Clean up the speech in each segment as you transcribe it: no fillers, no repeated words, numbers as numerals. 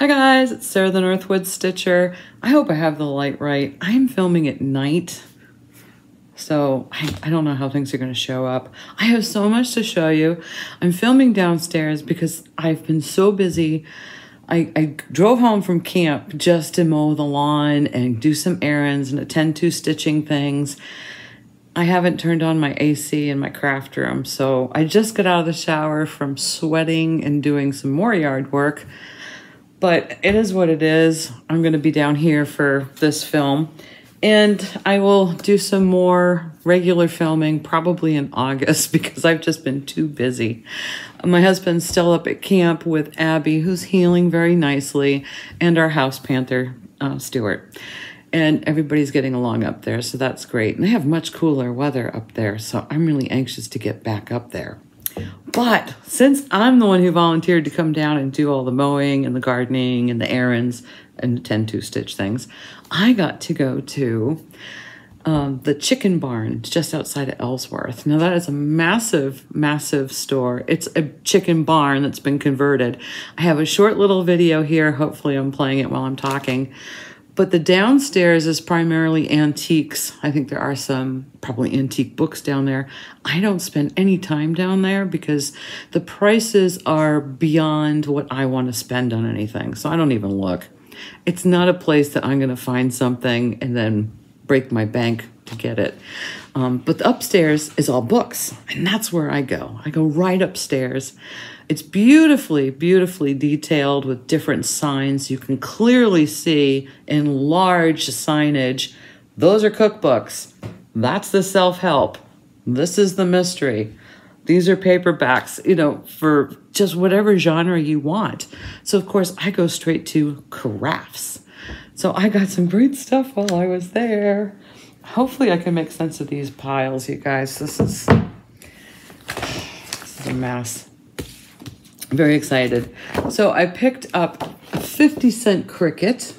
Hi guys, it's Sarah the Northwood Stitcher. I hope I have the light right. I'm filming at night, so I don't know how things are going to show up. I have so much to show you. I'm filming downstairs because I've been so busy. I drove home from camp just to mow the lawn and do some errands and attend to stitching things. I haven't turned on my AC in my craft room, so I just got out of the shower from sweating and doing some more yard work. But it is what it is. I'm going to be down here for this film. And I will do some more regular filming probably in August because I've just been too busy. My husband's still up at camp with Abby, who's healing very nicely, and our house panther, Stuart. And everybody's getting along up there, so that's great. And they have much cooler weather up there, so I'm really anxious to get back up there. But since I'm the one who volunteered to come down and do all the mowing and the gardening and the errands and attend to stitch things, I got to go to the Chicken Barn just outside of Ellsworth. Now that is a massive, massive store. It's a chicken barn that's been converted. I have a short little video here. Hopefully I'm playing it while I'm talking. But the downstairs is primarily antiques. I think there are some probably antique books down there. I don't spend any time down there because the prices are beyond what I want to spend on anything. So I don't even look. It's not a place that I'm going to find something and then break my bank to get it. But the upstairs is all books, and that's where I go. I go right upstairs. It's beautifully, beautifully detailed with different signs. You can clearly see in large signage, those are cookbooks. That's the self-help. This is the mystery. These are paperbacks, you know, for just whatever genre you want. So, of course, I go straight to crafts. So I got some great stuff while I was there. Hopefully I can make sense of these piles, you guys. This is a mess. I'm very excited. So I picked up a 50-cent Cricut.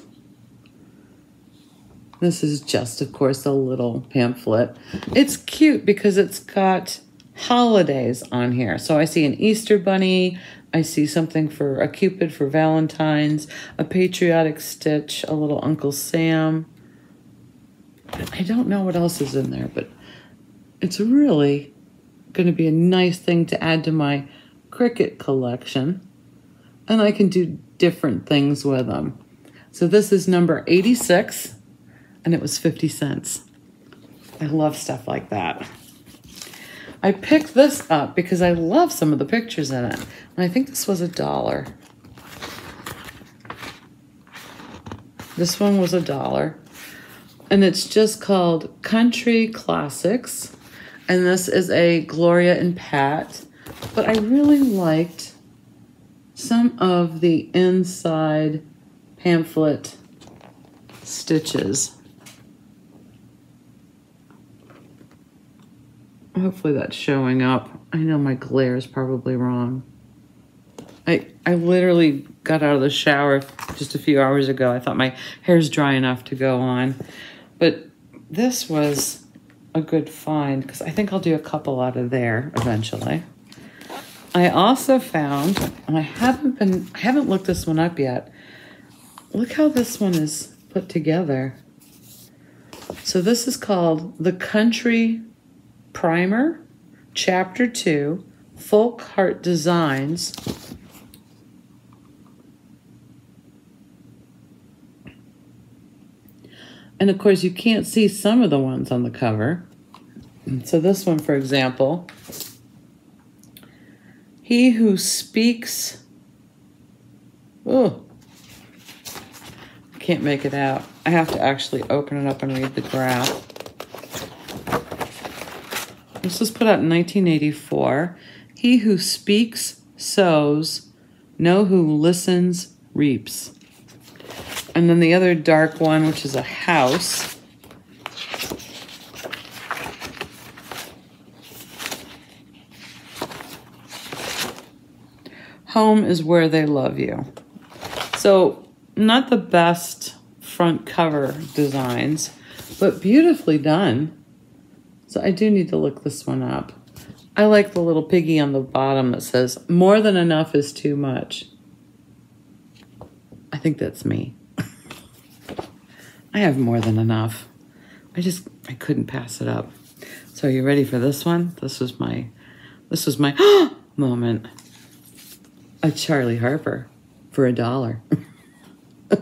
This is just, of course, a little pamphlet. It's cute because it's got holidays on here. So I see an Easter bunny. I see something for a Cupid for Valentine's, a patriotic stitch, a little Uncle Sam. I don't know what else is in there, but it's really going to be a nice thing to add to my Cricut collection. And I can do different things with them. So this is number 86, and it was 50 cents. I love stuff like that. I picked this up because I love some of the pictures in it. And I think this was $1. This one was $1. And it's just called Country Classics. And this is a Gloria and Pat. But I really liked some of the inside pamphlet stitches. Hopefully that's showing up. I know my glare is probably wrong. I literally got out of the shower just a few hours ago. I thought my hair's dry enough to go on. But this was a good find because I think I'll do a couple out of there eventually. I also found, and I haven't looked this one up yet. Look how this one is put together. So this is called The Country Primer, Chapter 2, Folk Heart Designs. And of course, you can't see some of the ones on the cover. So this one, for example, he who speaks, oh, I can't make it out. I have to actually open it up and read the graph. This was put out in 1984. He who speaks sows, no who listens reaps. And then the other dark one, which is a house. Home is where they love you. So not the best front cover designs, but beautifully done. So I do need to look this one up. I like the little piggy on the bottom that says, more than enough is too much. I think that's me. I have more than enough. I couldn't pass it up. So are you ready for this one? This was my moment. A Charlie Harper for $1. I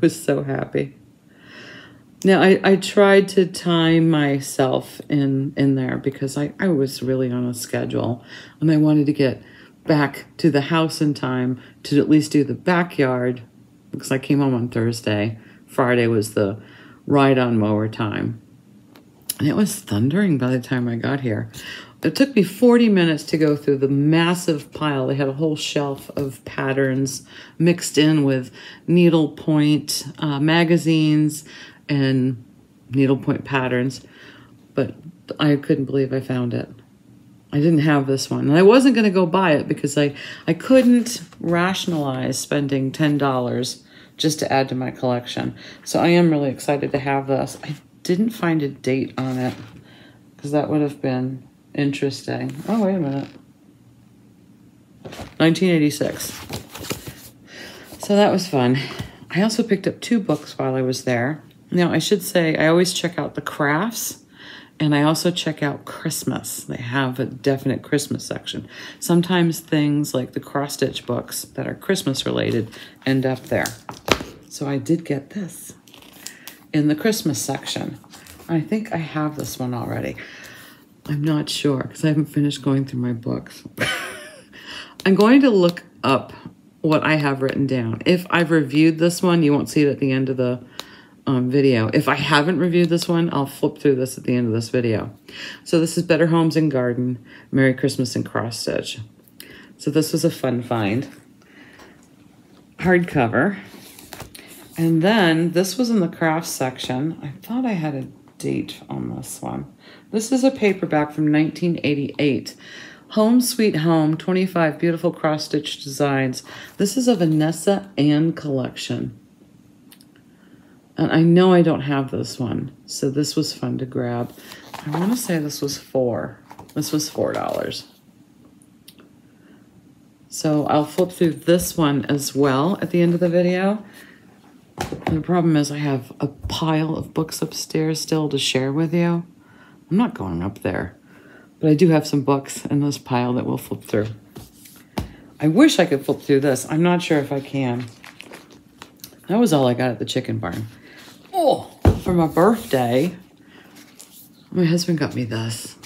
was so happy. Now, I tried to time myself in there because I was really on a schedule, and I wanted to get back to the house in time to at least do the backyard because I came home on Thursday. Friday was the ride-on mower time. And it was thundering by the time I got here. It took me 40 minutes to go through the massive pile. They had a whole shelf of patterns mixed in with needlepoint magazines and needlepoint patterns. But I couldn't believe I found it. I didn't have this one. And I wasn't going to go buy it because I couldn't rationalize spending $10 just to add to my collection. So I am really excited to have this. I didn't find a date on it because that would have been interesting. Oh, wait a minute. 1986. So that was fun. I also picked up 2 books while I was there. Now, I should say I always check out the crafts, and I also check out Christmas. They have a definite Christmas section. Sometimes things like the cross-stitch books that are Christmas related end up there. So I did get this in the Christmas section. I think I have this one already. I'm not sure because I haven't finished going through my books. I'm going to look up what I have written down. If I've reviewed this one, you won't see it at the end of the video. If I haven't reviewed this one, I'll flip through this at the end of this video. So this is Better Homes and Garden, Merry Christmas and Cross Stitch. So this was a fun find. Hardcover. And then this was in the crafts section. I thought I had a date on this one. This is a paperback from 1988. Home Sweet Home, 25 beautiful cross-stitch designs. This is a Vanessa Ann collection. And I know I don't have this one, so this was fun to grab. I want to say this was $4. So I'll flip through this one as well at the end of the video. And the problem is I have a pile of books upstairs still to share with you. I'm not going up there, but I do have some books in this pile that we'll flip through. I wish I could flip through this. I'm not sure if I can. That was all I got at the chicken barn. Oh, for my birthday, my husband got me this.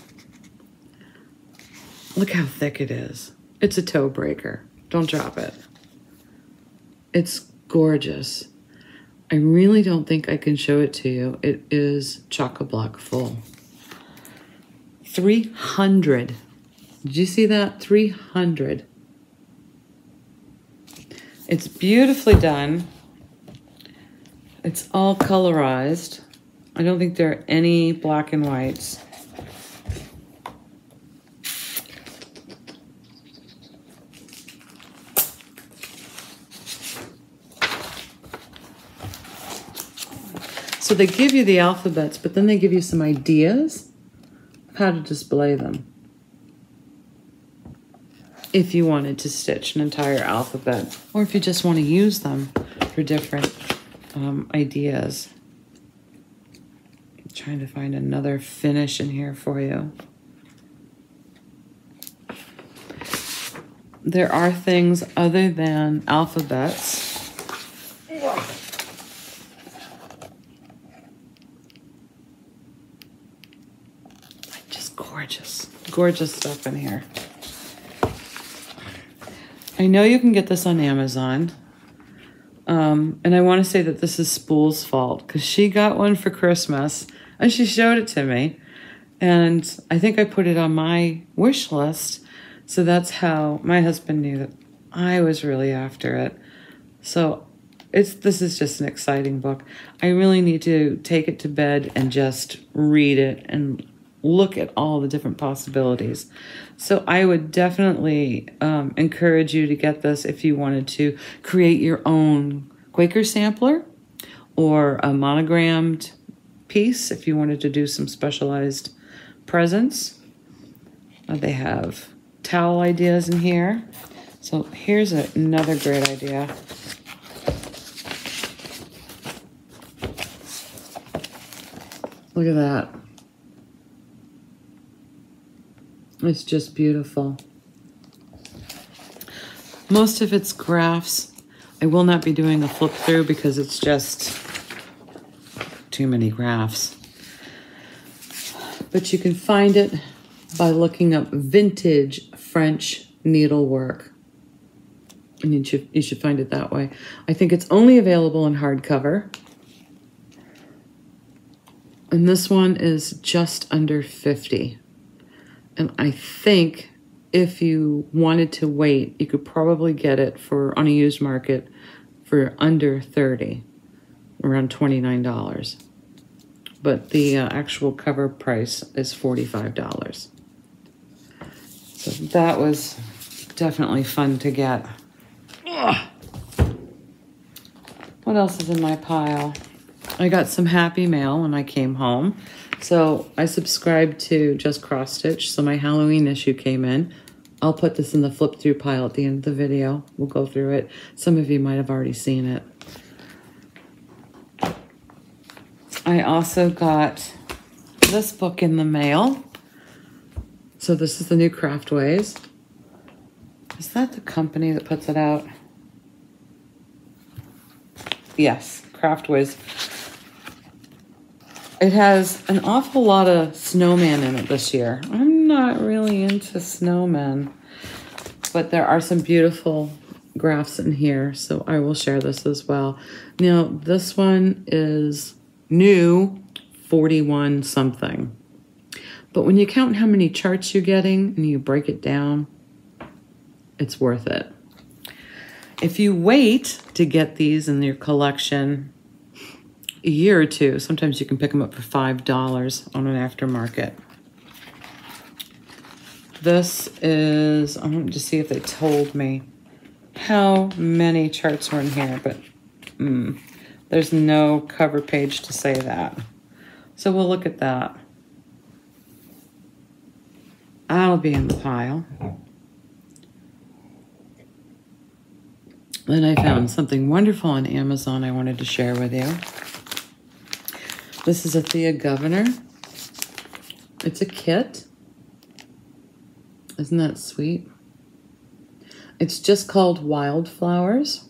Look how thick it is. It's a toe breaker. Don't drop it. It's gorgeous. I really don't think I can show it to you. It is chock-a-block full. 300. Did you see that? 300. It's beautifully done. It's all colorized. I don't think there are any black and whites. So they give you the alphabets, but then they give you some ideas of how to display them. If you wanted to stitch an entire alphabet, or if you just want to use them for different ideas. I'm trying to find another finish in here for you. There are things other than alphabets. Just gorgeous, gorgeous stuff in here. I know you can get this on Amazon. And I want to say that this is Spool's fault because she got one for Christmas and she showed it to me. And I think I put it on my wish list. So that's how my husband knew that I was really after it. So this is just an exciting book. I really need to take it to bed and just read it and look at all the different possibilities. So I would definitely encourage you to get this if you wanted to create your own Quaker sampler or a monogrammed piece if you wanted to do some specialized presents. They have towel ideas in here. So here's another great idea. Look at that. It's just beautiful. Most of it's graphs. I will not be doing a flip through because it's just too many graphs. But you can find it by looking up vintage French needlework. And you should find it that way. I think it's only available in hardcover. And this one is just under 50. And I think if you wanted to wait, you could probably get it for on a used market for under 30, around $29. But the actual cover price is $45. So that was definitely fun to get. Ugh. What else is in my pile? I got some Happy Mail when I came home. So I subscribed to Just Cross Stitch, so my Halloween issue came in. I'll put this in the flip through pile at the end of the video. We'll go through it. Some of you might have already seen it. I also got this book in the mail. So this is the new Craftways. Is that the company that puts it out? Yes, Craftways. It has an awful lot of snowman in it this year. I'm not really into snowmen, but there are some beautiful graphs in here, so I will share this as well. Now, this one is new, 41 something. But when you count how many charts you're getting and you break it down, it's worth it. If you wait to get these in your collection a year or two, sometimes you can pick them up for $5 on an aftermarket. This is, I want to see if they told me how many charts were in here, but there's no cover page to say that. So we'll look at that. I'll be in the pile. Then I found something wonderful on Amazon I wanted to share with you. This is a Thea Governor. It's a kit. Isn't that sweet? It's just called Wildflowers.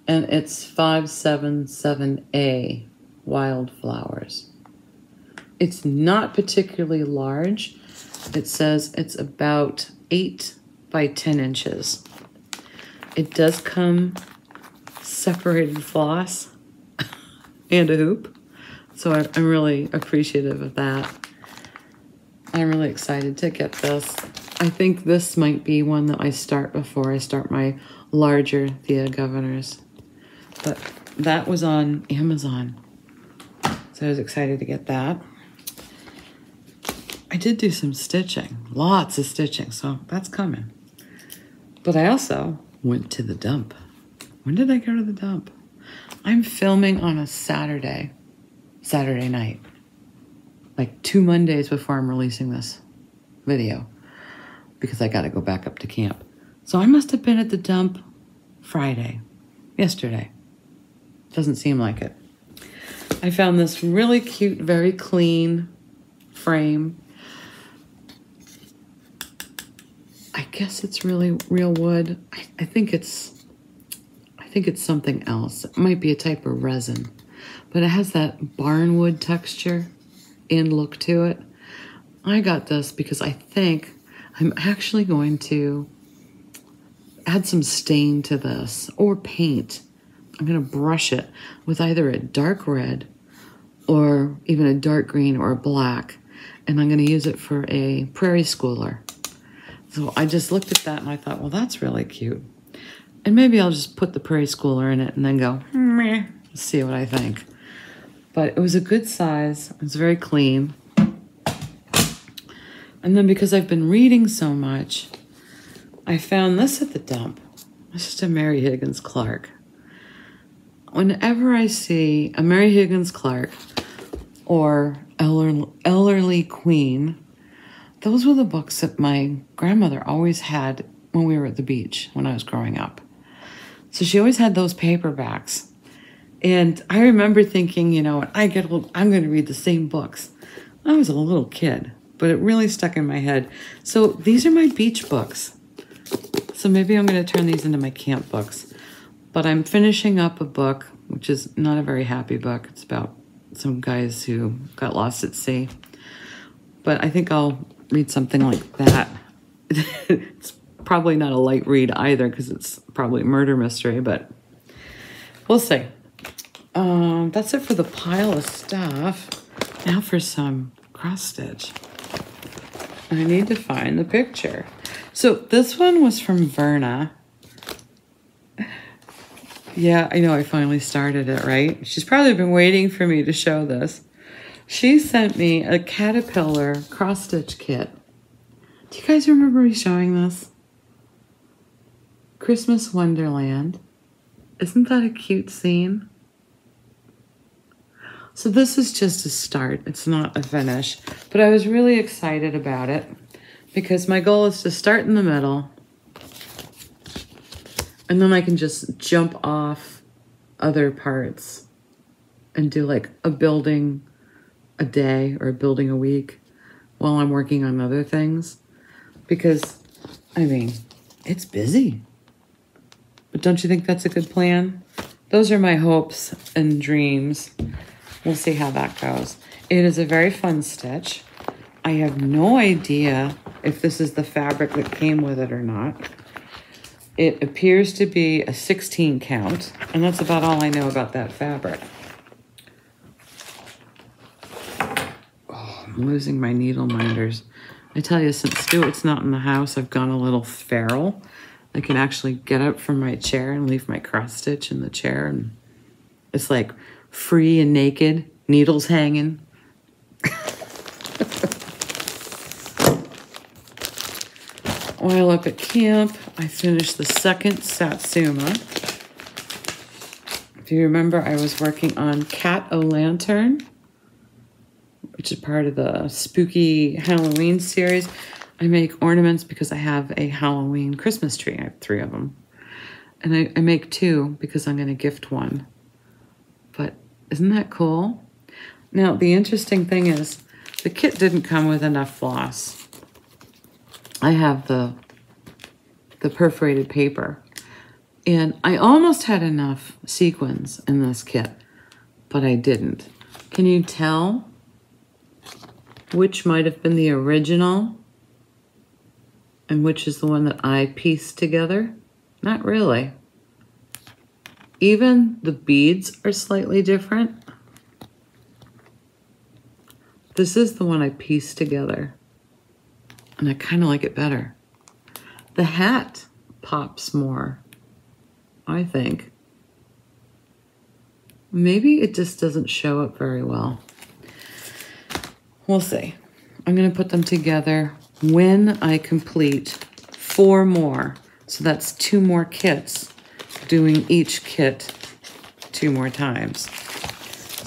And it's 577A, Wildflowers. It's not particularly large. It says it's about 8 by 10 inches. It does come separated floss and a hoop. So I'm really appreciative of that. I'm really excited to get this. I think this might be one that I start before I start my larger Thea Governors. But that was on Amazon. So I was excited to get that. I did do some stitching, lots of stitching, so that's coming. But I also went to the dump. When did I go to the dump? I'm filming on a Saturday night, like 2 Mondays before I'm releasing this video, because I got to go back up to camp. So I must have been at the dump Friday, yesterday. Doesn't seem like it. I found this really cute, very clean frame. I guess it's really real wood. I think it's something else. It might be a type of resin, but it has that barnwood texture and look to it. I got this because I think I'm actually going to add some stain to this or paint. I'm going to brush it with either a dark red or even a dark green or a black, and I'm going to use it for a prairie schooler. So I just looked at that and I thought, well, that's really cute. And maybe I'll just put the prairie schooler in it and then go, meh, see what I think. But it was a good size. It was very clean. And then because I've been reading so much, I found this at the dump. It's just a Mary Higgins Clark. Whenever I see a Mary Higgins Clark or Ellery Queen, those were the books that my grandmother always had when we were at the beach when I was growing up. So she always had those paperbacks. And I remember thinking, you know, when I get old, I'm going to read the same books. I was a little kid, but it really stuck in my head. So these are my beach books. So maybe I'm going to turn these into my camp books. But I'm finishing up a book, which is not a very happy book. It's about some guys who got lost at sea. But I think I'll read something like that. It's probably not a light read either because it's probably a murder mystery, but we'll see. That's it for the pile of stuff. Now for some cross stitch. I need to find the picture. So this one was from Verna. Yeah, I know I finally started it, right? She's probably been waiting for me to show this. She sent me a caterpillar cross stitch kit. Do you guys remember me showing this? Christmas Wonderland. Isn't that a cute scene? So this is just a start. It's not a finish. But I was really excited about it because my goal is to start in the middle and then I can just jump off other parts and do like a building a day or a building a week while I'm working on other things. Because, I mean, it's busy. But don't you think that's a good plan? Those are my hopes and dreams. We'll see how that goes. It is a very fun stitch. I have no idea if this is the fabric that came with it or not. It appears to be a 16 count, and that's about all I know about that fabric. Oh, I'm losing my needle minders. I tell you, since Stuart's not in the house, I've gone a little feral. I can actually get up from my chair and leave my cross stitch in the chair, and it's like free and naked, needles hanging. While up at camp, I finished the second Satsuma. If you remember, I was working on Cat-O-Lantern, which is part of the spooky Halloween series. I make ornaments because I have a Halloween Christmas tree. I have 3 of them. And I make 2 because I'm going to gift one. But isn't that cool? Now, the interesting thing is the kit didn't come with enough floss. I have the perforated paper. And I almost had enough sequins in this kit, but I didn't. Can you tell which might have been the original and which is the one that I pieced together? Not really. Even the beads are slightly different. This is the one I pieced together, and I kind of like it better. The hat pops more, I think. Maybe it just doesn't show up very well. We'll see. I'm going to put them together when I complete 4 more. So that's 2 more kits, doing each kit 2 more times.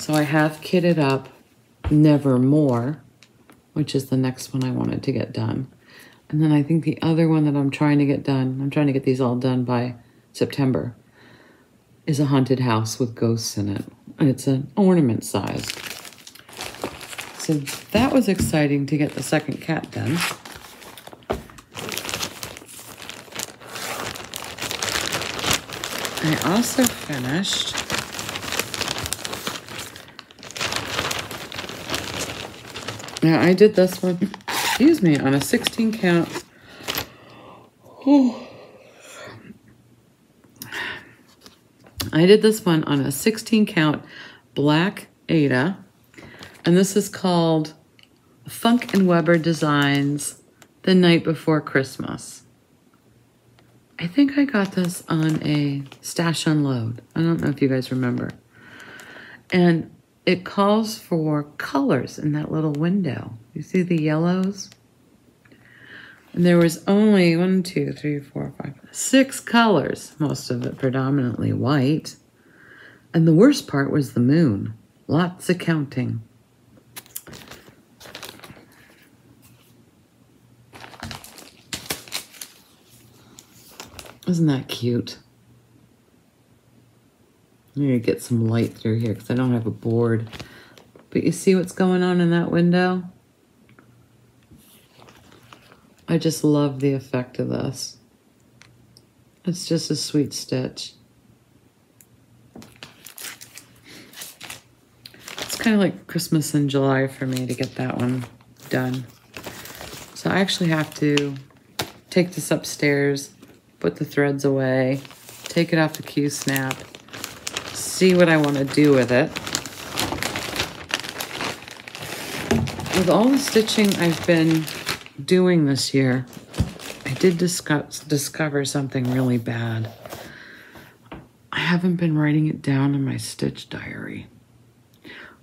So I have kitted up Nevermore, which is the next one I wanted to get done. And then I think the other one that I'm trying to get done, I'm trying to get these all done by September, is a haunted house with ghosts in it. And it's an ornament size. So that was exciting to get the second cat done. I also finished now I did this one, excuse me, on a 16 count. Oh. I did this one on a 16 count black Aida, and this is called Funk and Weber Designs The Night Before Christmas. I think I got this on a Stash Unload. I don't know if you guys remember. And it calls for colors in that little window. You see the yellows? And there was only 1, 2, 3, 4, 5, 6 colors, most of it predominantly white. And the worst part was the moon. Lots of counting. Isn't that cute? I'm going to get some light through here because I don't have a board. But you see what's going on in that window? I just love the effect of this. It's just a sweet stitch. It's kind of like Christmas in July for me to get that one done. So I actually have to take this upstairs, put the threads away, take it off the Q-snap, see what I want to do with it. With all the stitching I've been doing this year, I did discover something really bad. I haven't been writing it down in my stitch diary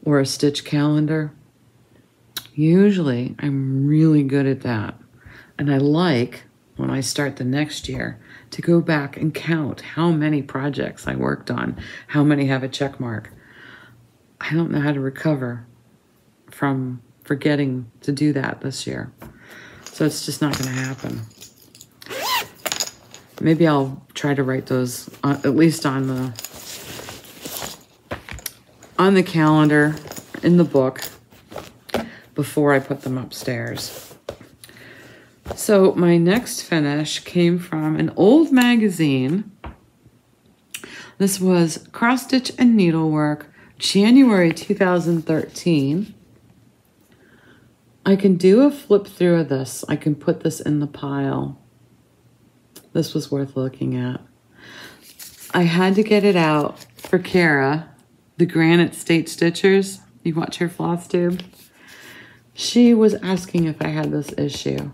or a stitch calendar. Usually I'm really good at that. And I like, when I start the next year, to go back and count how many projects I worked on, how many have a check mark. I don't know how to recover from forgetting to do that this year. So it's just not going to happen. Maybe I'll try to write those, at least on the calendar, in the book, before I put them upstairs. So my next finish came from an old magazine. This was Cross Stitch and Needlework, January 2013. I can do a flip through of this. I can put this in the pile. This was worth looking at. I had to get it out for Kara, the Granite State Stitchers. You watch her floss tube. She was asking if I had this issue.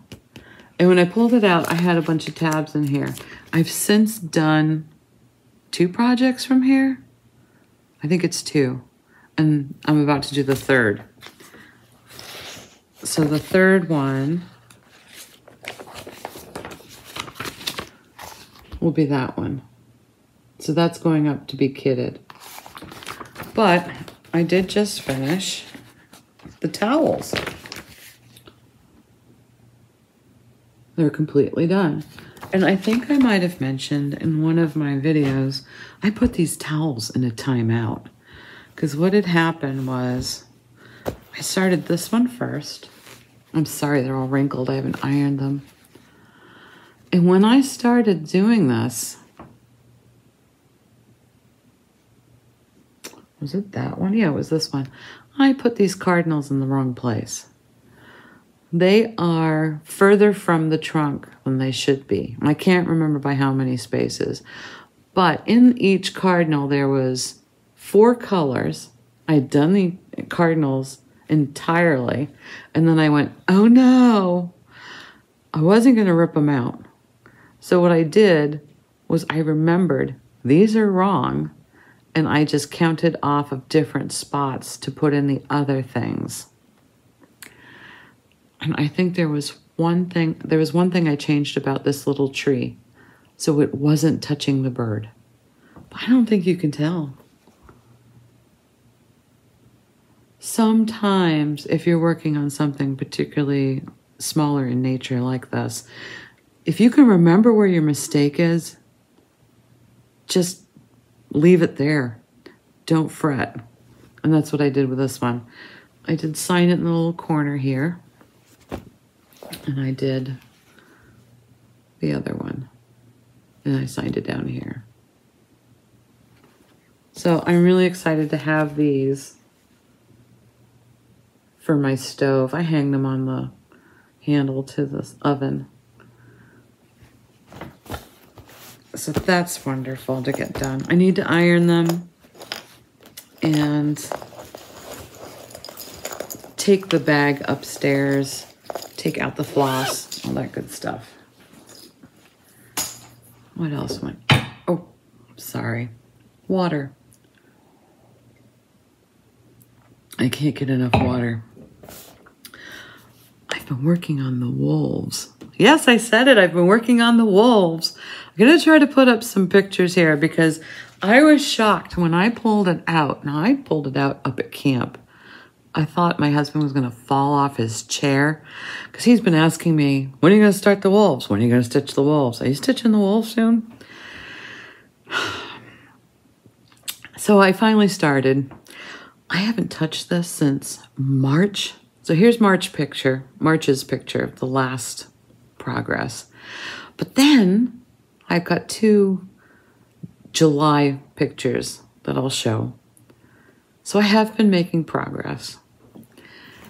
And when I pulled it out, I had a bunch of tabs in here. I've since done 2 projects from here. I think it's 2. And I'm about to do the 3rd. So the 3rd one will be that one. So that's going up to be kitted. But I did just finish the towels. They're completely done. And I think I might have mentioned in one of my videos, I put these towels in a timeout. Because what had happened was, I started this one first. I'm sorry, they're all wrinkled. I haven't ironed them. And when I started doing this, was it that one? Yeah, it was this one. I put these cardinals in the wrong place. They are further from the trunk than they should be. I can't remember by how many spaces. But in each cardinal, there was 4 colors. I'd done the cardinals entirely. And then I went, oh no. I wasn't going to rip them out. So what I did was I remembered these are wrong. And I just counted off of different spots to put in the other things. And I think there was one thing I changed about this little tree. So it wasn't touching the bird. But I don't think you can tell. Sometimes if you're working on something particularly smaller in nature like this, if you can remember where your mistake is, just leave it there. Don't fret. And that's what I did with this one. I did sign it in the little corner here. And I did the other one. And I signed it down here. So I'm really excited to have these for my stove. I hang them on the handle to this oven. So that's wonderful to get done. I need to iron them and take the bag upstairs, take out the floss, all that good stuff. What else went? Oh, sorry. Water. I can't get enough water. I've been working on the wolves. Yes, I said it. I've been working on the wolves. I'm going to try to put up some pictures here because I was shocked when I pulled it out. Now, I pulled it out up at camp. I thought my husband was going to fall off his chair because he's been asking me, when are you going to start the wolves? When are you going to stitch the wolves? Are you stitching the wolves soon? So I finally started. I haven't touched this since March. So here's March's picture of the last progress. But then I've got 2 July pictures that I'll show. So I have been making progress.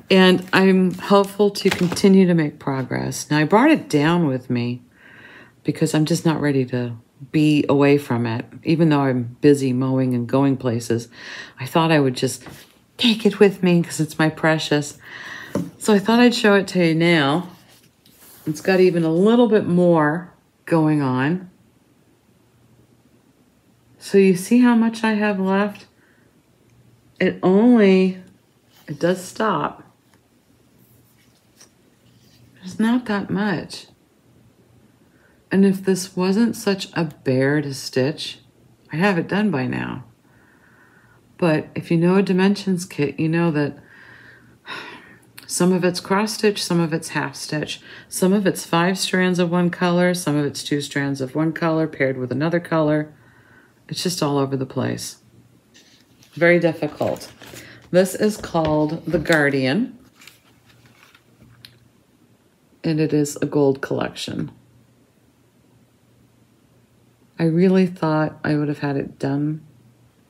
And I'm hopeful to continue to make progress. Now I brought it down with me because I'm just not ready to be away from it. Even though I'm busy mowing and going places, I thought I would just take it with me because it's my precious. So I thought I'd show it to you now. It's got even a little bit more going on. So you see how much I have left? It does stop. There's not that much. And if this wasn't such a bear to stitch, I'd have it done by now. But if you know a dimensions kit, you know that some of it's cross stitch, some of it's half stitch, some of it's 5 strands of one color, some of it's 2 strands of one color paired with another color. It's just all over the place. Very difficult. This is called the Guardian, and it is a gold collection. I really thought I would have had it done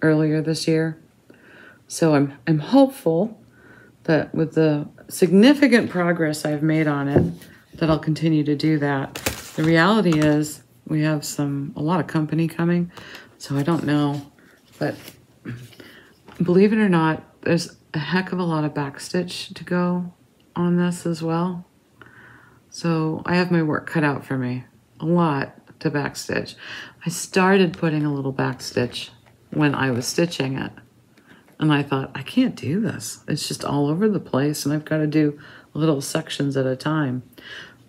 earlier this year. So I'm hopeful that with the significant progress I've made on it, that I'll continue to do that. The reality is we have a lot of company coming, so I don't know. But believe it or not, there's a heck of a lot of backstitch to go on this as well. So I have my work cut out for me. A lot to backstitch. I started putting a little backstitch when I was stitching it. And I thought, I can't do this. It's just all over the place, and I've got to do little sections at a time.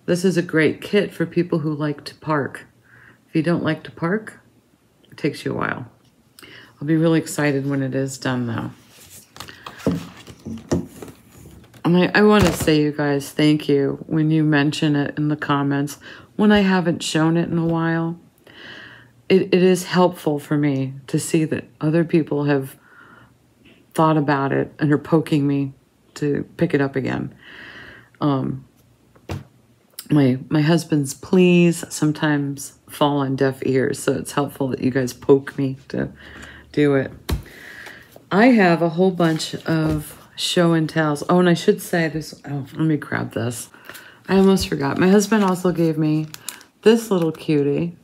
This is a great kit for people who like to park. If you don't like to park, it takes you a while. I'll be really excited when it is done, though. And I want to say, you guys, thank you when you mention it in the comments when I haven't shown it in a while. It is helpful for me to see that other people have thought about it and are poking me to pick it up again. My husband's pleas sometimes fall on deaf ears, so it's helpful that you guys poke me to do it. I have a whole bunch of show and tells. Oh, and I should say this. Oh, let me grab this. I almost forgot. My husband also gave me this little cutie.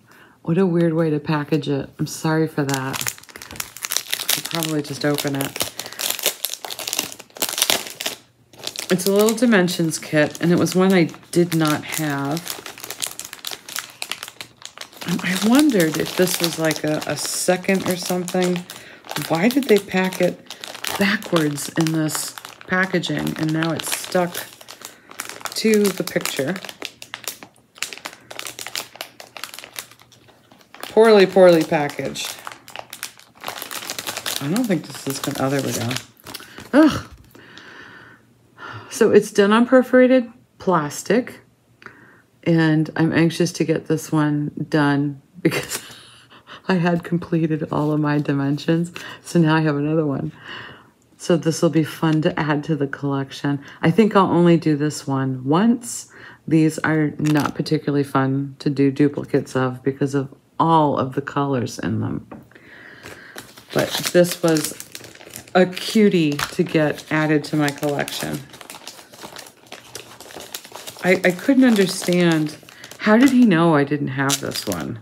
What a weird way to package it. I'm sorry for that. I'll probably just open it. It's a little dimensions kit, and it was one I did not have. And I wondered if this was like a second or something. Why did they pack it backwards in this packaging, and now it's stuck to the picture? Poorly, poorly packaged. I don't think this is gonna, oh, there we go. Ugh. So it's done on perforated plastic, and I'm anxious to get this one done because I had completed all of my dimensions. So now I have another one. So this will be fun to add to the collection. I think I'll only do this one once. These are not particularly fun to do duplicates of because of all of the colors in them. But this was a cutie to get added to my collection. I couldn't understand, how did he know I didn't have this one?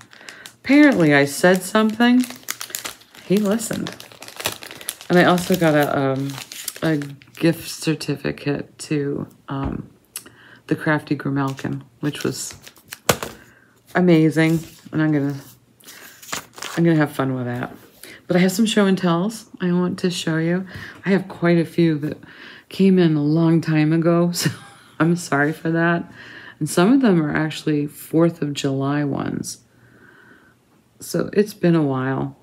Apparently I said something, he listened. And I also got a gift certificate to the Crafty Grimalkin, which was amazing. And I'm gonna have fun with that. But I have some show and tells I want to show you. I have quite a few that came in a long time ago, so I'm sorry for that. And some of them are actually 4th of July ones. So it's been a while.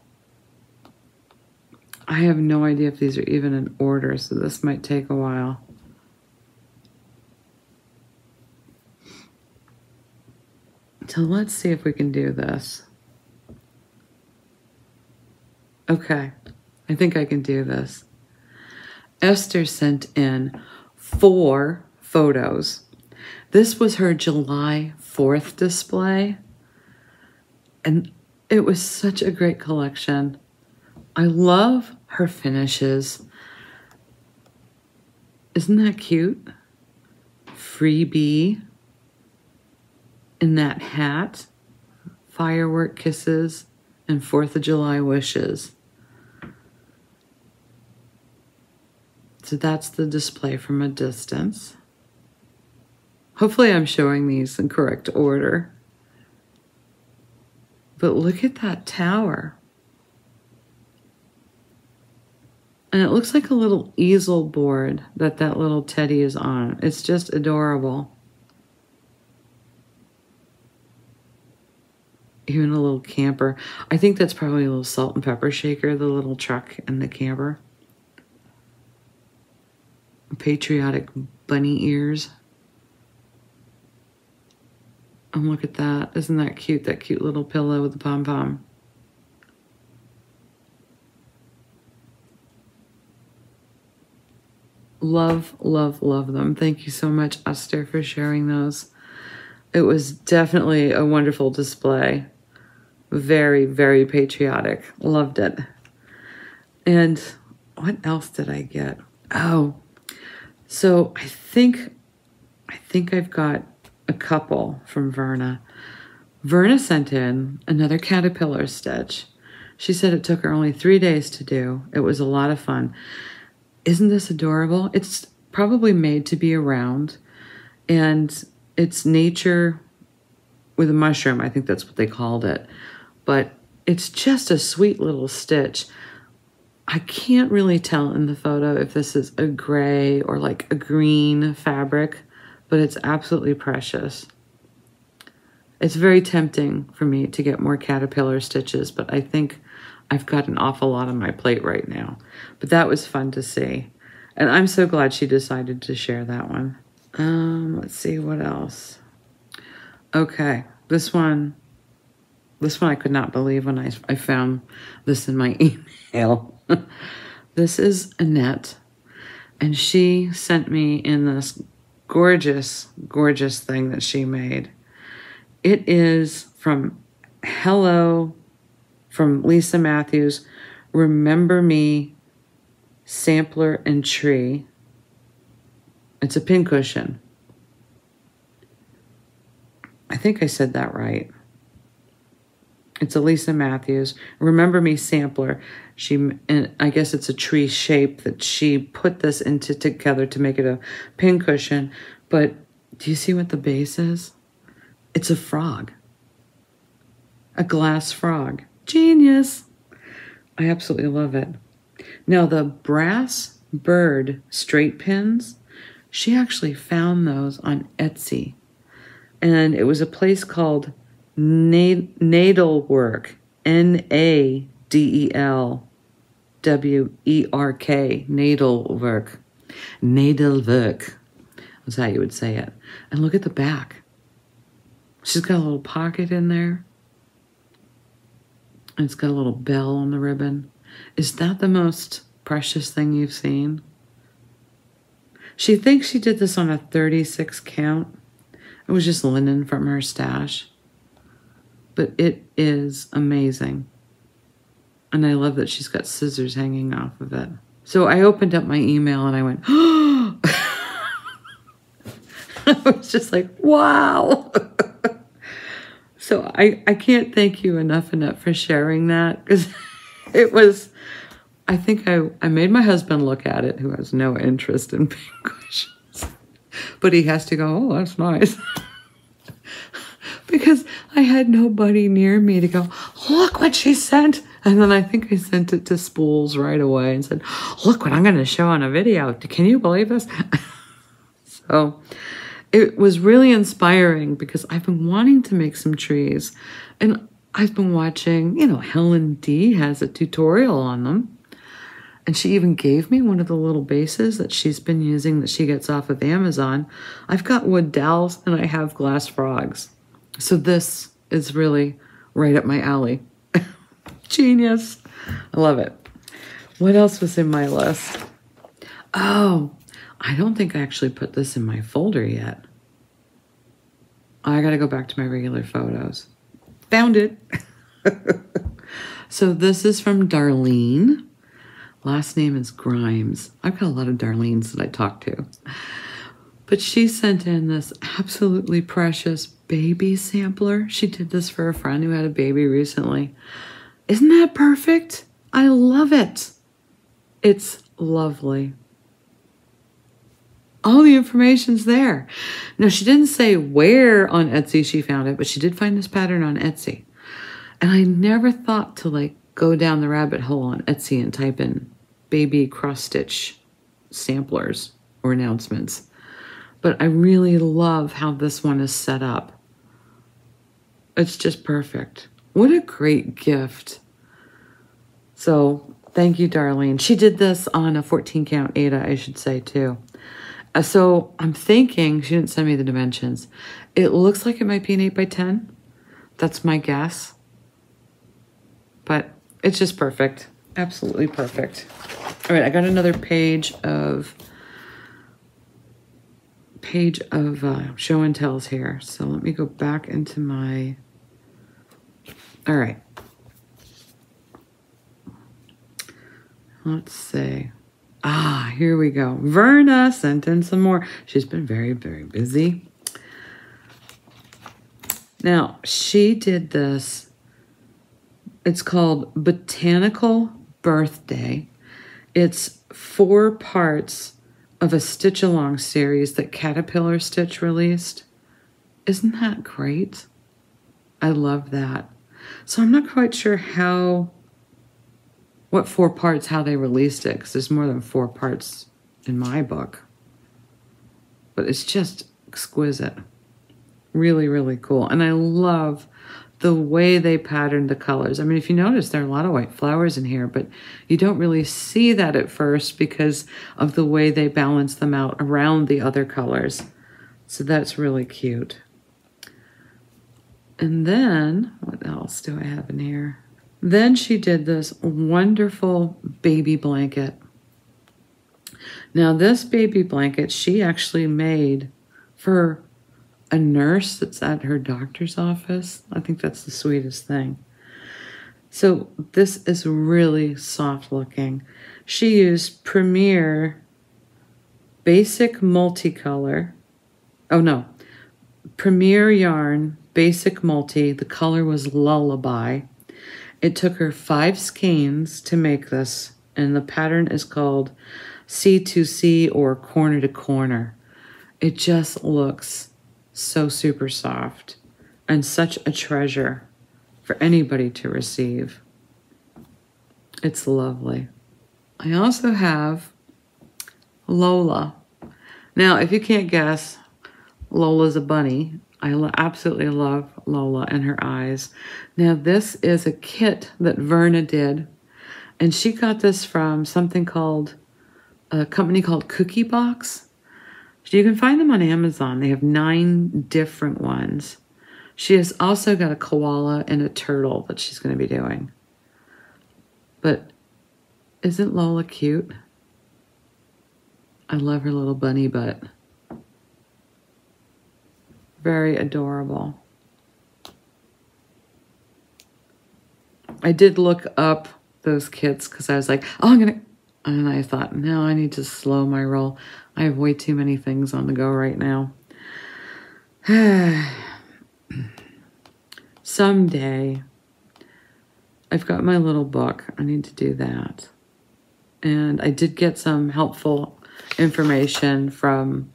I have no idea if these are even in order, so this might take a while. So let's see if we can do this. Okay, I think I can do this. Esther sent in 4 photos. This was her July 4th display, and it was such a great collection. I love her finishes. Isn't that cute? Freebie in that hat, firework kisses, and 4th of July wishes. So that's the display from a distance. Hopefully I'm showing these in correct order. But look at that tower. And it looks like a little easel board that little teddy is on. It's just adorable. Even a little camper. I think that's probably a little salt and pepper shaker, the little truck and the camper. Patriotic bunny ears. And look at that. Isn't that cute? That cute little pillow with the pom-pom. Love, love, love them. Thank you so much, Esther, for sharing those. It was definitely a wonderful display. Very, very patriotic. Loved it. And what else did I get? Oh, so I think I've got a couple from Verna. Verna sent in another caterpillar stitch. She said it took her only 3 days to do. It was a lot of fun. Isn't this adorable? It's probably made to be around, and it's nature with a mushroom. I think that's what they called it. But it's just a sweet little stitch. I can't really tell in the photo if this is a gray or like a green fabric, but it's absolutely precious. It's very tempting for me to get more caterpillar stitches, but I think I've got an awful lot on my plate right now. But that was fun to see. And I'm so glad she decided to share that one. Let's see what else. Okay, this one I could not believe when I found this in my email. This is Annette, and she sent me in this gorgeous, gorgeous thing that she made. It is from Lisa Matthews, Remember Me Sampler and Tree. It's a pincushion. I think I said that right. It's a Lisa Matthews. Remember Me sampler. And I guess it's a tree shape that she put this together to make it a pincushion. But do you see what the base is? It's a frog. A glass frog. Genius. I absolutely love it. Now the brass bird straight pins, she actually found those on Etsy. And it was a place called Nadelwerk, Nadelwerk, Nadelwerk. Nadelwerk. That's how you would say it. And look at the back. She's got a little pocket in there. And it's got a little bell on the ribbon. Is that the most precious thing you've seen? She thinks she did this on a 36 count. It was just linen from her stash. But it is amazing. And I love that she's got scissors hanging off of it. So I opened up my email and I went, oh! I was just like, wow! So I can't thank you enough, Annette, for sharing that. Because it was, I think I made my husband look at it, who has no interest in pincushions. But he has to go, oh, that's nice. Because I had nobody near me to go, look what she sent. And then I think I sent it to Spools right away and said, look what I'm going to show on a video. Can you believe this? So it was really inspiring because I've been wanting to make some trees. And I've been watching, Helen D has a tutorial on them. And she even gave me one of the little bases that she's been using that she gets off of Amazon. I've got wood dowels and I have glass frogs. So this is really right up my alley. Genius. I love it. What else was in my list? Oh, I don't think I actually put this in my folder yet. I got to go back to my regular photos. Found it. So this is from Darlene. Last name is Grimes. I've got a lot of Darlenes that I talk to. But she sent in this absolutely precious baby sampler. She did this for a friend who had a baby recently. Isn't that perfect? I love it. It's lovely. All the information's there. Now, she didn't say where on Etsy she found it, but she did find this pattern on Etsy. And I never thought to like go down the rabbit hole on Etsy and type in baby cross-stitch samplers or announcements. But I really love how this one is set up. It's just perfect. What a great gift. So thank you, Darlene. She did this on a 14 count Aida, I should say, too. So I'm thinking, she didn't send me the dimensions. It looks like it might be an 8 by 10. That's my guess. But it's just perfect. Absolutely perfect. All right, I got another page of show and tells here. So let me go back into my, all right. Let's see. Ah, here we go. Verna sent in some more. She's been very, very busy. Now, she did this. It's called Botanical Birthday. It's 4 parts of a Stitch Along series that Caterpillar Stitch released. Isn't that great? I love that. So I'm not quite sure what 4 parts, how they released it, because there's more than 4 parts in my book. But it's just exquisite. Really, really cool. And I love the way they patterned the colors. I mean, if you notice, there are a lot of white flowers in here, but you don't really see that at first because of the way they balance them out around the other colors. So that's really cute. And then, what else do I have in here? Then she did this wonderful baby blanket. Now, this baby blanket she actually made for a nurse that's at her doctor's office. I think that's the sweetest thing. So this is really soft looking. She used Premier Basic Multicolor. Oh no, Premier Yarn Basic Multi. The color was Lullaby. It took her 5 skeins to make this, and the pattern is called C2C or Corner to Corner. It just looks so super soft and such a treasure for anybody to receive. It's lovely. I also have Lola. Now, if you can't guess, Lola's a bunny. I absolutely love Lola and her eyes. Now, this is a kit that Verna did, and she got this from a company called Cookie Box. You can find them on Amazon. They have 9 different ones. She has also got a koala and a turtle that she's going to be doing. But isn't Lola cute? I love her little bunny butt. Very adorable. I did look up those kits because I was like, oh, and I thought, no, I need to slow my roll. I have way too many things on the go right now. Someday, I've got my little book. I need to do that. And I did get some helpful information from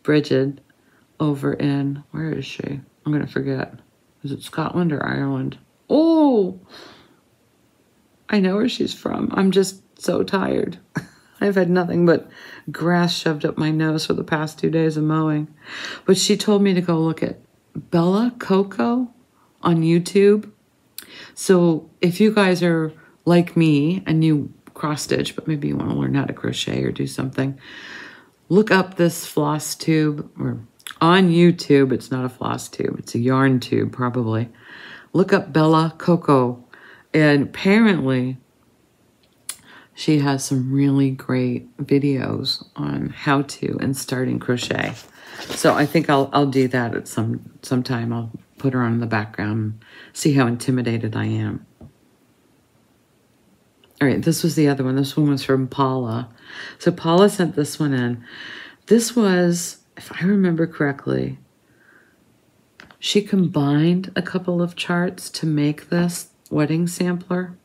Bridget over in, where is she? I'm going to forget. Is it Scotland or Ireland? Oh, I know where she's from. I'm just so tired. I've had nothing but grass shoved up my nose for the past 2 days of mowing. But she told me to go look at Bella Coco on YouTube. So if you guys are like me and you cross stitch, but maybe you want to learn how to crochet or do something, look up this floss tube, or on YouTube. It's not a floss tube. It's a yarn tube, probably. Look up Bella Coco. And apparently She has some really great videos on how to and starting crochet. So I think I'll do that at some time. I'll put her on in the background, see how intimidated I am. All right, this was the other one. This one was from Paula. So Paula sent this one in. This was, if I remember correctly, she combined a couple of charts to make this wedding sampler.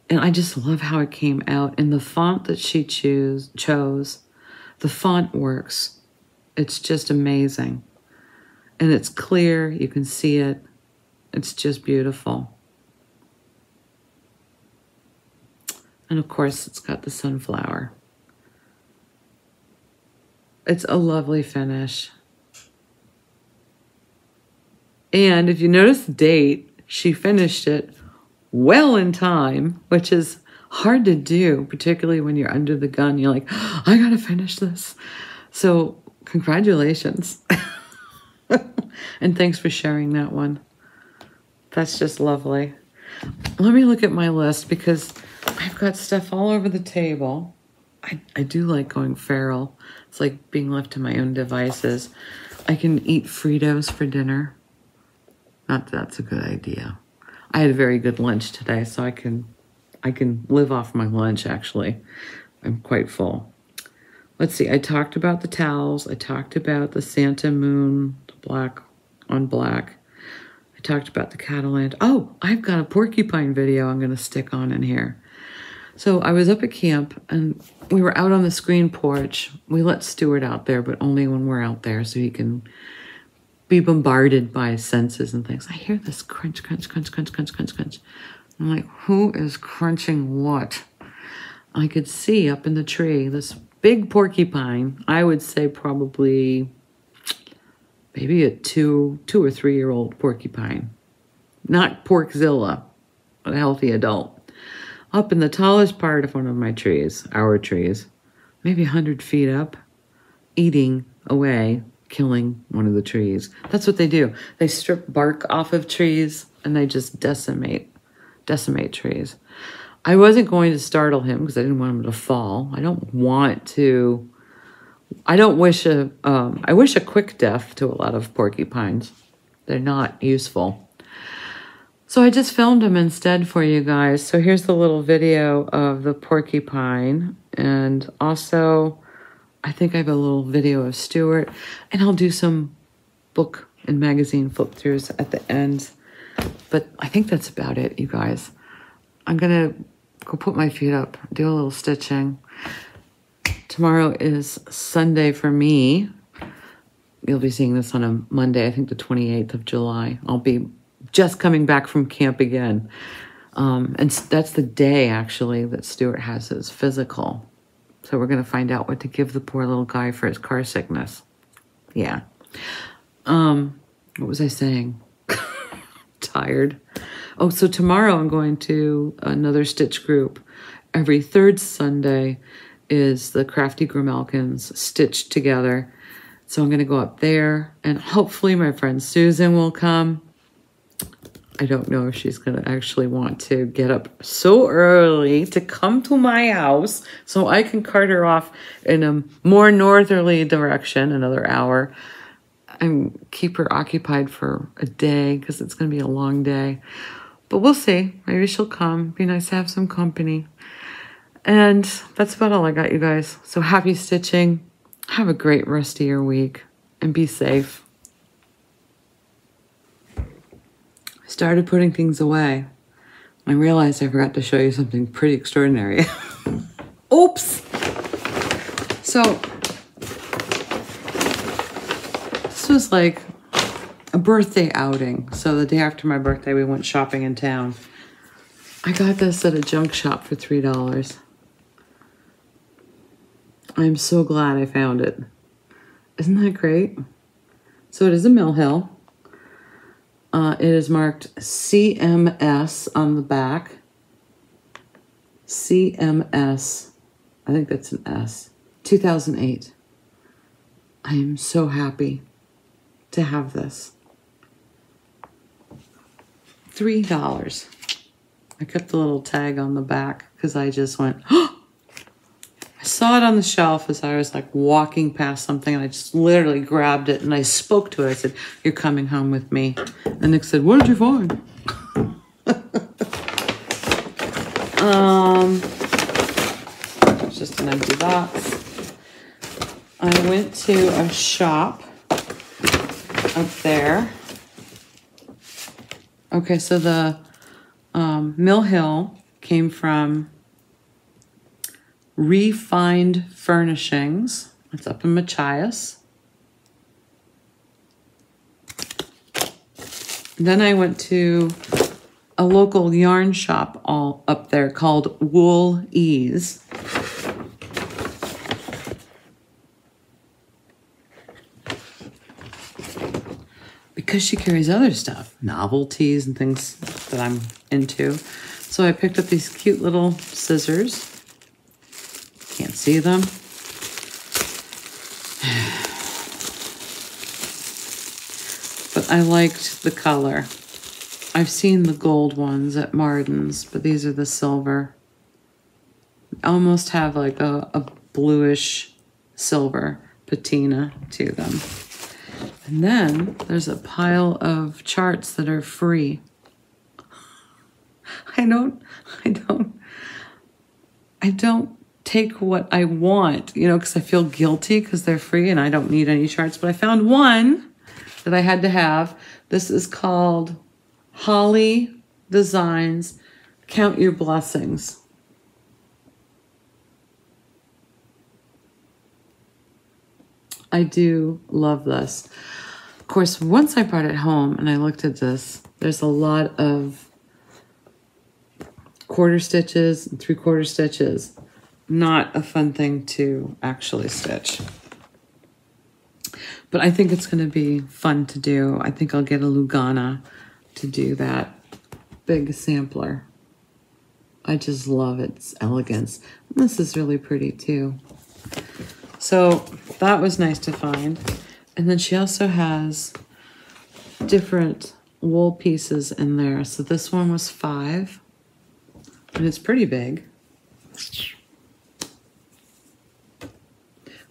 And I just love how it came out. And the font that she chose, the font works. It's just amazing. And it's clear, you can see it. It's just beautiful. And of course, it's got the sunflower. It's a lovely finish. And if you notice the date, she finished it well in time, which is hard to do, particularly when you're under the gun. You're like, oh, I gotta finish this. So congratulations. And thanks for sharing that one. That's just lovely. Let me look at my list because I've got stuff all over the table. I do like going feral. It's like being left to my own devices. I can eat Fritos for dinner. Not that that's a good idea. I had a very good lunch today, so I can live off my lunch, actually. I'm quite full. Let's see. I talked about the towels. I talked about the Santa moon, the black on black. I talked about the Catalan. Oh, I've got a porcupine video I'm going to stick on in here. So I was up at camp, and we were out on the screen porch. We let Stuart out there, but only when we're out there, so he can be bombarded by his senses and things. I hear this crunch, crunch, crunch, crunch, crunch, crunch, crunch. I'm like, who is crunching what? I could see up in the tree this big porcupine. I would say probably maybe a two or 3 year old porcupine. Not Porkzilla, a healthy adult. Up in the tallest part of one of my trees, our trees, maybe 100 feet up, eating away, killing one of the trees. That's what they do. They strip bark off of trees and they just decimate trees. I wasn't going to startle him because I didn't want him to fall. I wish a quick death to a lot of porcupines. They're not useful. So I just filmed him instead for you guys. So here's the little video of the porcupine. And also, I think I have a little video of Stuart. And I'll do some book and magazine flip-throughs at the end. But I think that's about it, you guys. I'm going to go put my feet up, do a little stitching. Tomorrow is Sunday for me. You'll be seeing this on a Monday, I think the 28th of July. I'll be just coming back from camp again. And that's the day, actually, that Stuart has his physical. So we're going to find out what to give the poor little guy for his car sickness. Yeah. What was I saying? Tired. Oh, so tomorrow I'm going to another stitch group. Every third Sunday is the Crafty Grimalkins stitched together. So I'm going to go up there, and hopefully my friend Susan will come. I don't know if she's going to actually want to get up so early to come to my house so I can cart her off in a more northerly direction, another hour, and keep her occupied for a day because it's going to be a long day. But we'll see. Maybe she'll come. Be nice to have some company. And that's about all I got, you guys. So happy stitching. Have a great rest of your week and be safe. I started putting things away. I realized I forgot to show you something pretty extraordinary. Oops! So, this was like a birthday outing. So the day after my birthday, we went shopping in town. I got this at a junk shop for $3. I'm so glad I found it. Isn't that great? So it is a Mill Hill. It is marked CMS on the back. CMS. I think that's an S. 2008. I am so happy to have this. $3. I kept the little tag on the back. because I just went, oh! I saw it on the shelf as I was like walking past something, and I just literally grabbed it and I spoke to it. I said, "You're coming home with me." And Nick said, "What did you find?" It's just an empty box. I went to a shop up there. Okay, so the Mill Hill came from Refined Furnishings. It's up in Machias. Then I went to a local yarn shop all up there called Wool Ease. Because she carries other stuff, novelties and things that I'm into. So I picked up these cute little scissors. Can't see them. But I liked the color. I've seen the gold ones at Martin's, but these are the silver. Almost have like a bluish silver patina to them. And then there's a pile of charts that are free. I don't take what I want, you know, because I feel guilty because they're free and I don't need any charts. But I found one that I had to have. This is called Holly Designs Count Your Blessings. I do love this. Of course, once I brought it home and I looked at this, there's a lot of quarter stitches and 3/4 stitches. Not a fun thing to actually stitch. But I think it's going to be fun to do. I think I'll get a Lugana to do that big sampler. I just love its elegance. And this is really pretty too. So that was nice to find. And then she also has different wool pieces in there. So this one was 5, and it's pretty big, which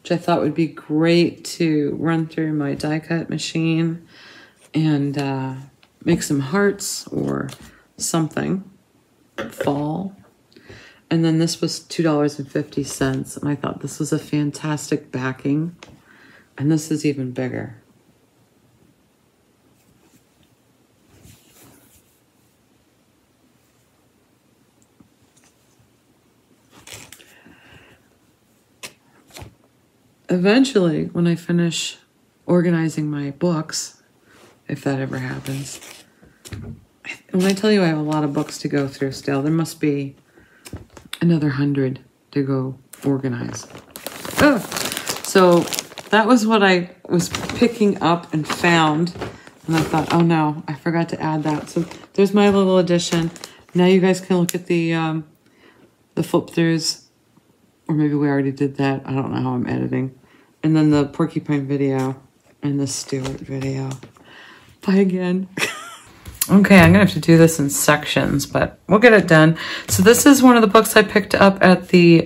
I thought would be great to run through my die cut machine and make some hearts or something, fall. And then this was $2.50, and I thought this was a fantastic backing. And this is even bigger. Eventually, when I finish organizing my books, if that ever happens, when I tell you I have a lot of books to go through still, there must be another 100 to go organize. Oh, so that was what I was picking up and found. And I thought, oh no, I forgot to add that. So there's my little addition. Now you guys can look at the flip throughs. Or maybe we already did that. I don't know how I'm editing. And then the porcupine video and the Stuart video. Bye again. Okay, I'm gonna have to do this in sections, but we'll get it done. So this is one of the books I picked up at the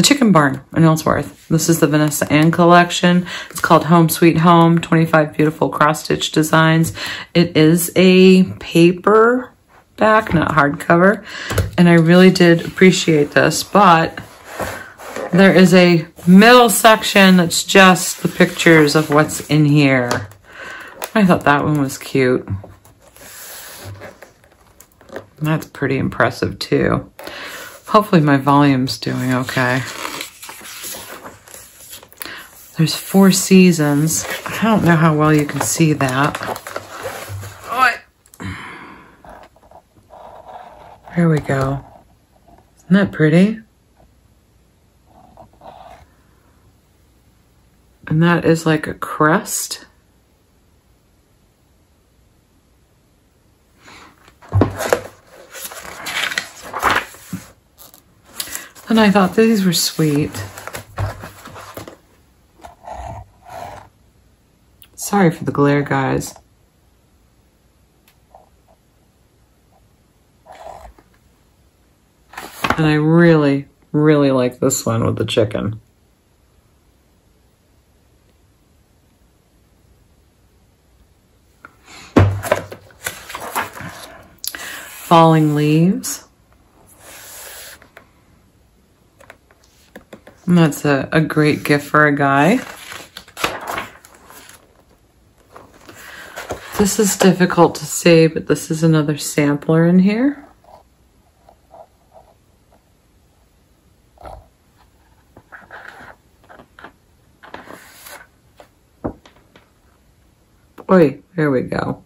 Chicken Barn in Ellsworth. This is the Vanessa Ann collection. It's called Home Sweet Home, 25 Beautiful Cross-Stitch Designs. It is a paperback, not hardcover, and I really did appreciate this, but there is a middle section that's just the pictures of what's in here. I thought that one was cute. That's pretty impressive too. Hopefully my volume's doing okay. There's 4 seasons. I don't know how well you can see that. There we go. Isn't that pretty? And that is like a crest. And I thought these were sweet. Sorry for the glare, guys. And I really, really like this one with the chicken. Falling Leaves. And that's a great gift for a guy. This is difficult to say, but this is another sampler in here. Oi, there we go.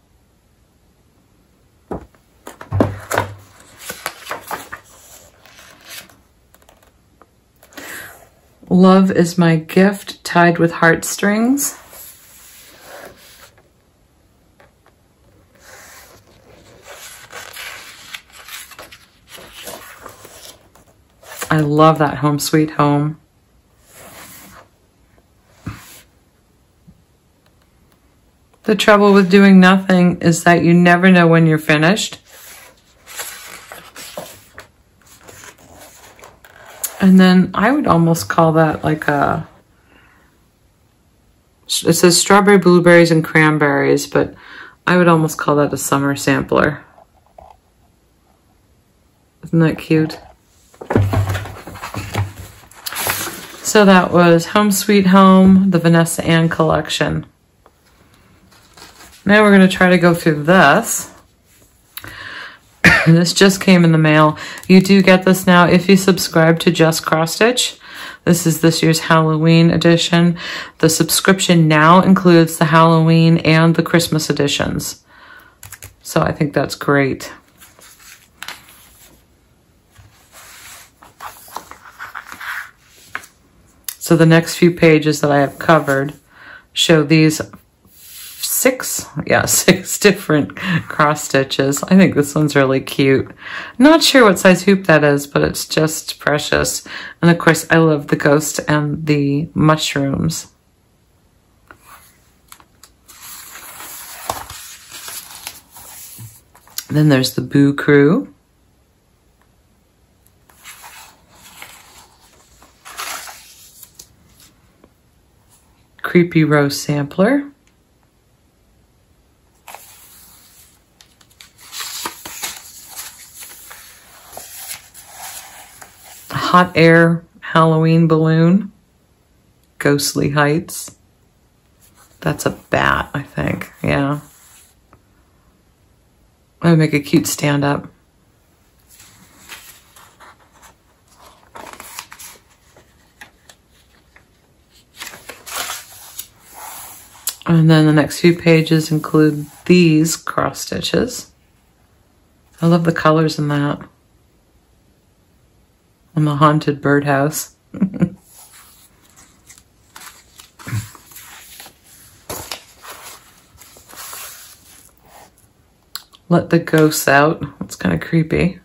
Love is my gift, tied with heartstrings. I love that Home Sweet Home. The trouble with doing nothing is that you never know when you're finished. And then I would almost call that like a, it says strawberry, blueberries, and cranberries, but I would almost call that a summer sampler. Isn't that cute? So that was Home Sweet Home, the Vanessa Ann collection. Now we're going to try to go through this. This just came in the mail. You do get this now if you subscribe to Just Cross Stitch. This is this year's Halloween edition. The subscription now includes the Halloween and the Christmas editions. So I think that's great. So the next few pages that I have covered show these six different cross stitches. I think this one's really cute. Not sure what size hoop that is, but it's just precious. And of course, I love the ghost and the mushrooms. Then there's the Boo Crew. Creepy Rose Sampler. Hot Air Halloween Balloon. Ghostly Heights. That's a bat, I think. Yeah. That would make a cute stand-up. And then the next few pages include these cross stitches. I love the colors in that. And the haunted birdhouse. Let the ghosts out. It's kind of creepy.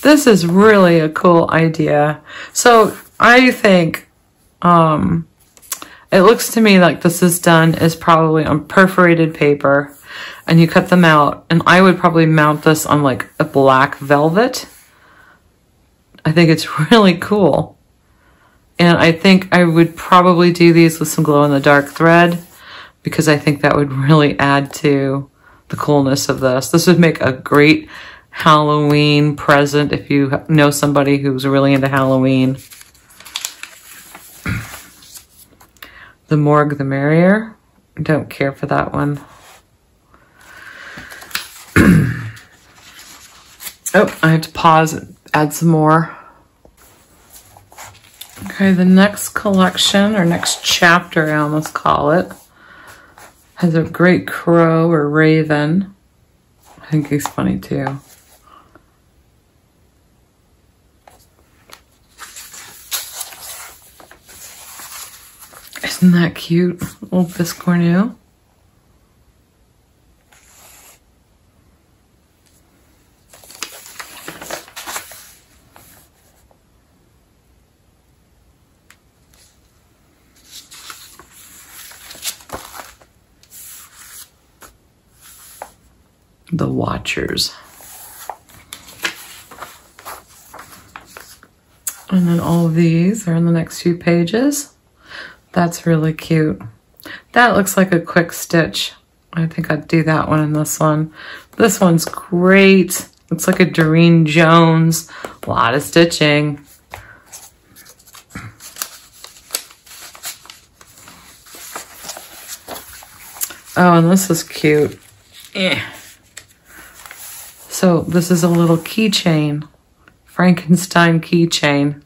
This is really a cool idea. So I think it looks to me like this is done is probably on perforated paper, and you cut them out, and I would probably mount this on like a black velvet. I think it's really cool. And I think I would probably do these with some glow-in-the-dark thread, because I think that would really add to the coolness of this. This would make a great Halloween present if you know somebody who's really into Halloween. The Morgue the Merrier. Don't care for that one. Oh, I have to pause and add some more. Okay, the next collection, or next chapter, I almost call it, has a great crow or raven. I think he's funny too. Isn't that cute? Old Biscornu. The Watchers. And then all of these are in the next few pages. That's really cute. That looks like a quick stitch. I think I'd do that one and this one. This one's great. It's like a Doreen Jones. A lot of stitching. Oh, and this is cute. So this is a little keychain. Frankenstein keychain.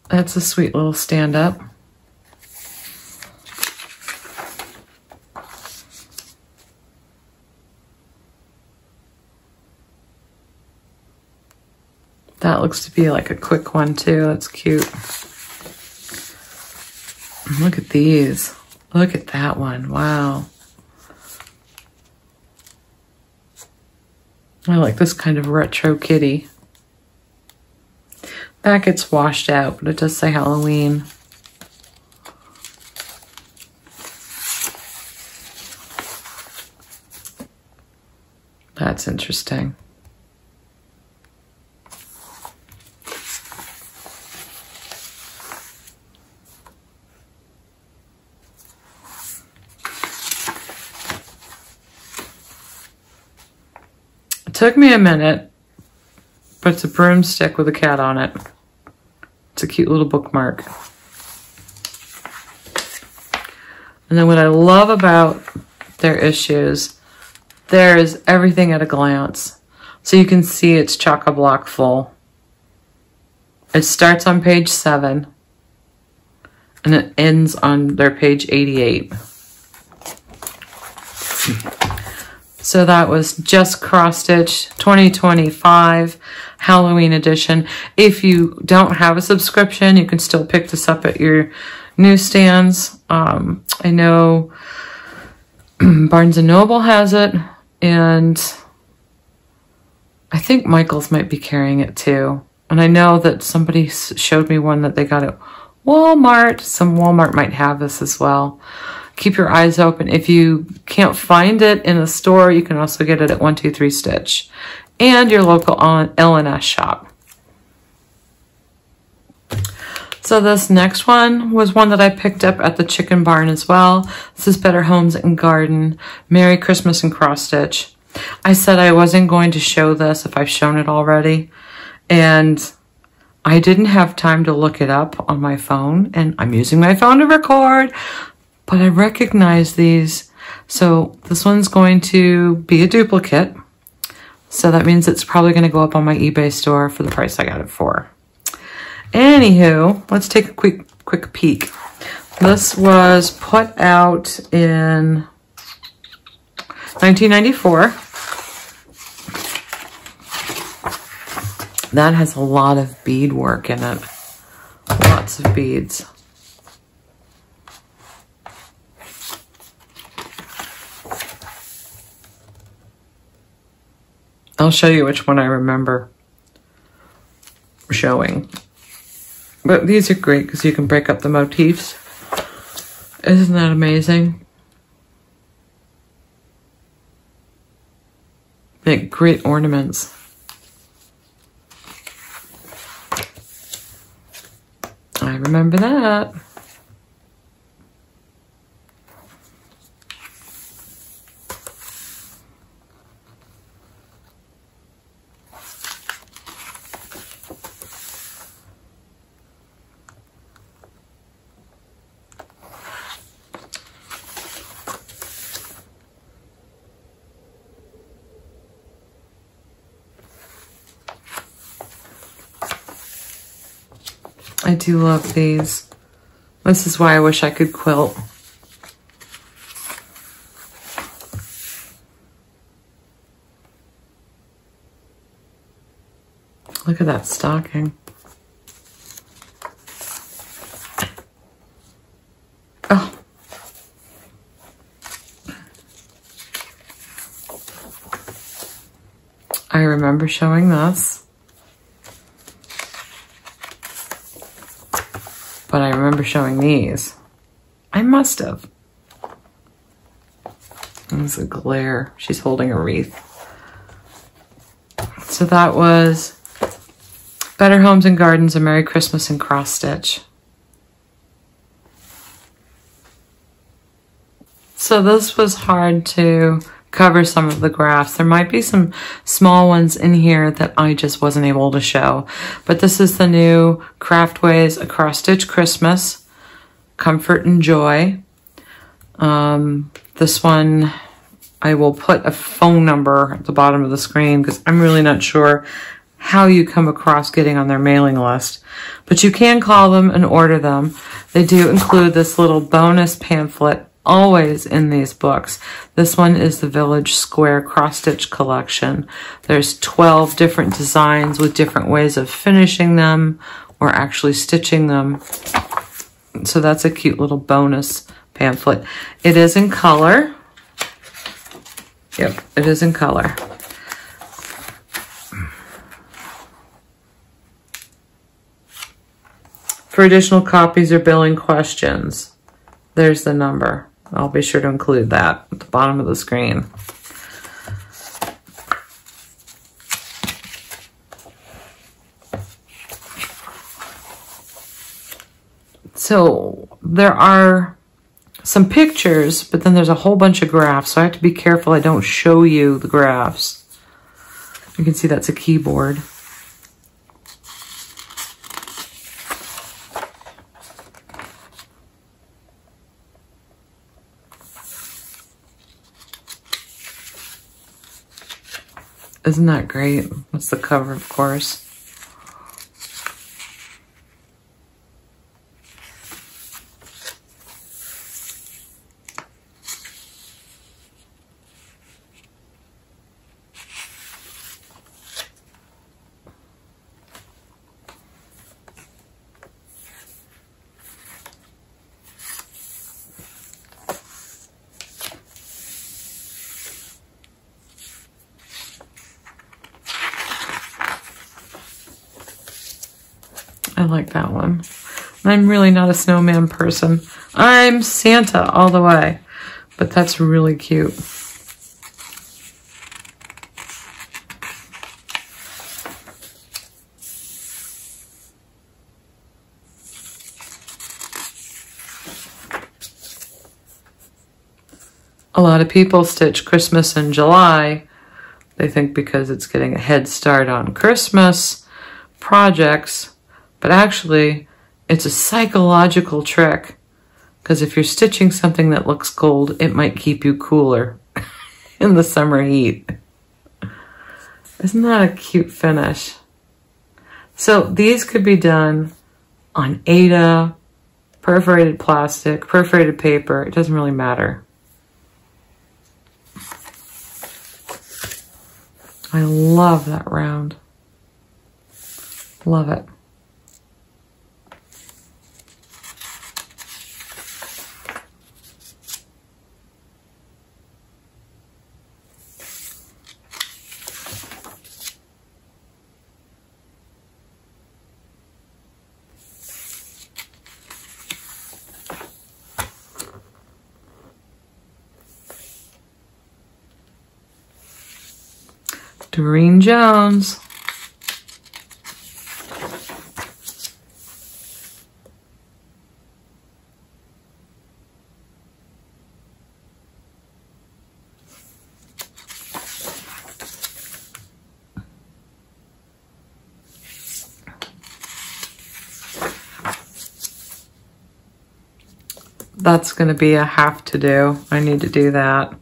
That's a sweet little stand-up. That looks to be like a quick one too. That's cute. Look at these. Look at that one. Wow. I like this kind of retro kitty. That gets washed out, but it does say Halloween. That's interesting. It took me a minute, but it's a broomstick with a cat on it. It's a cute little bookmark. And then what I love about their issues, there's everything at a glance. So you can see it's chock-a-block full. It starts on page 7 and it ends on their page 88. So that was Just Cross Stitch 2025 Halloween edition. If you don't have a subscription, you can still pick this up at your newsstands. I know Barnes & Noble has it, and I think Michael's might be carrying it too. And I know that somebody showed me one that they got at Walmart. Some Walmart might have this as well. Keep your eyes open. If you can't find it in a store, you can also get it at 123 Stitch and your local L&S shop. So this next one was one that I picked up at the Chicken Barn as well. This is Better Homes and Garden, Merry Christmas and Cross Stitch. I said I wasn't going to show this if I've shown it already, and I didn't have time to look it up on my phone, and I'm using my phone to record. But I recognize these. So this one's going to be a duplicate. So that means it's probably going to go up on my eBay store for the price I got it for. Anywho, let's take a quick peek. This was put out in 1994. That has a lot of bead work in it. Lots of beads. I'll show you which one I remember showing. But these are great because you can break up the motifs. Isn't that amazing? Make great ornaments. I remember that. I do love these. This is why I wish I could quilt. Look at that stocking. Oh. I remember showing this. But I remember showing these. I must have. There's a glare. She's holding a wreath. So that was Better Homes and Gardens, A Merry Christmas and Cross Stitch. So this was hard to cover some of the graphs. There might be some small ones in here that I just wasn't able to show. But this is the new Craftways A Cross Stitch Christmas, Comfort and Joy. This one, I will put a phone number at the bottom of the screen because I'm really not sure how you come across getting on their mailing list. But you can call them and order them. They do include this little bonus pamphlet always in these books. This one is the Village Square Cross Stitch Collection. There's 12 different designs with different ways of finishing them or actually stitching them. So that's a cute little bonus pamphlet. It is in color. Yep, it is in color. For additional copies or billing questions, there's the number. I'll be sure to include that at the bottom of the screen. So there are some pictures, but then there's a whole bunch of graphs, so I have to be careful I don't show you the graphs. You can see that's a keyboard. Isn't that great? That's the cover, of course. I like that one. I'm really not a snowman person. I'm Santa all the way, but that's really cute. A lot of people stitch Christmas in July. They think because it's getting a head start on Christmas projects, but actually it's a psychological trick, because if you're stitching something that looks cold, it might keep you cooler in the summer heat. Isn't that a cute finish? So these could be done on Aida, perforated plastic, perforated paper. It doesn't really matter. I love that round. Love it. Doreen Jones. That's going to be a have to do. I need to do that.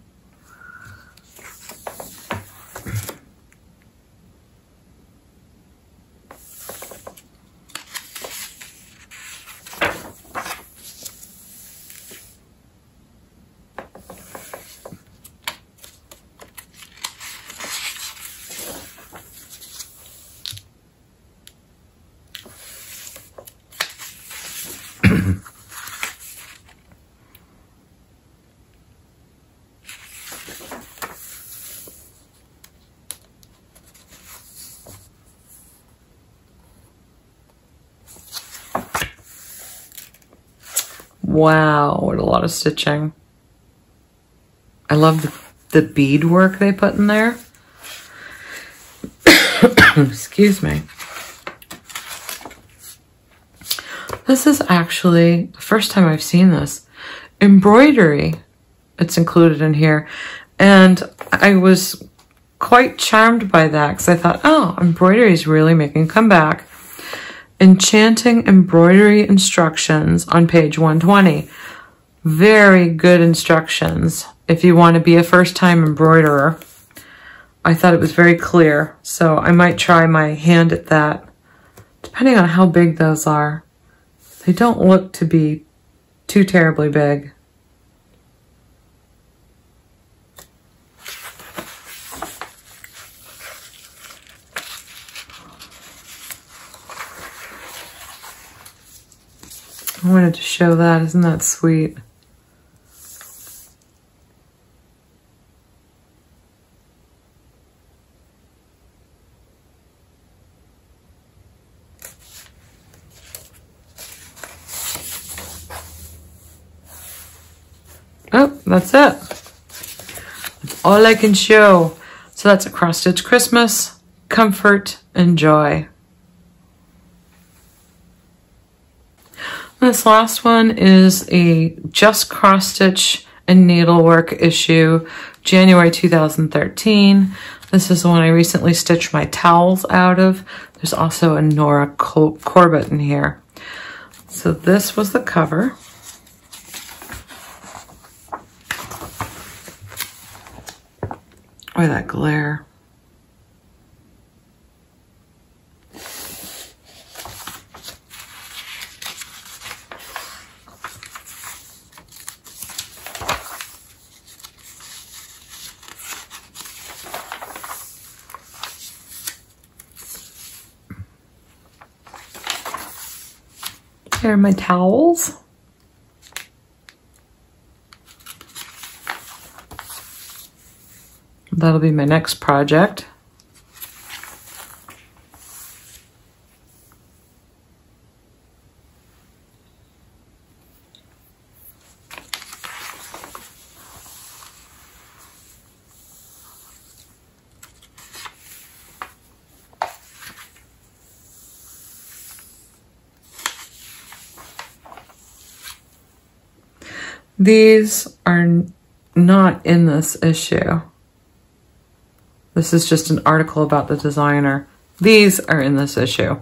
Wow, what a lot of stitching. I love the beadwork they put in there. Excuse me. This is actually the first time I've seen this. Embroidery, it's included in here. And I was quite charmed by that because I thought, oh, embroidery is really making a comeback. Enchanting embroidery instructions on page 120. Very good instructions if you want to be a first-time embroiderer. I thought it was very clear, so I might try my hand at that, depending on how big those are. They don't look to be too terribly big. I wanted to show that. Isn't that sweet? Oh, that's it. That's all I can show. So that's a cross-stitch Christmas, comfort, and joy. This last one is a just cross-stitch and needlework issue, January 2013. This is the one I recently stitched my towels out of. There's also a Nora Corbett in here. So this was the cover. Or that glare. Here are my towels. That'll be my next project. These are not in this issue. This is just an article about the designer. These are in this issue.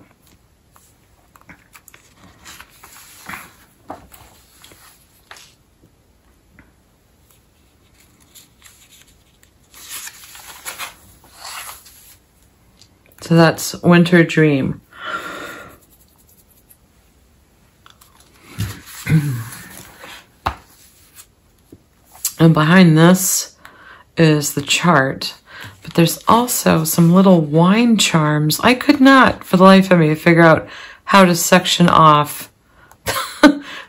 So that's Winter Dream. And behind this is the chart. But there's also some little wine charms. I could not, for the life of me, figure out how to section off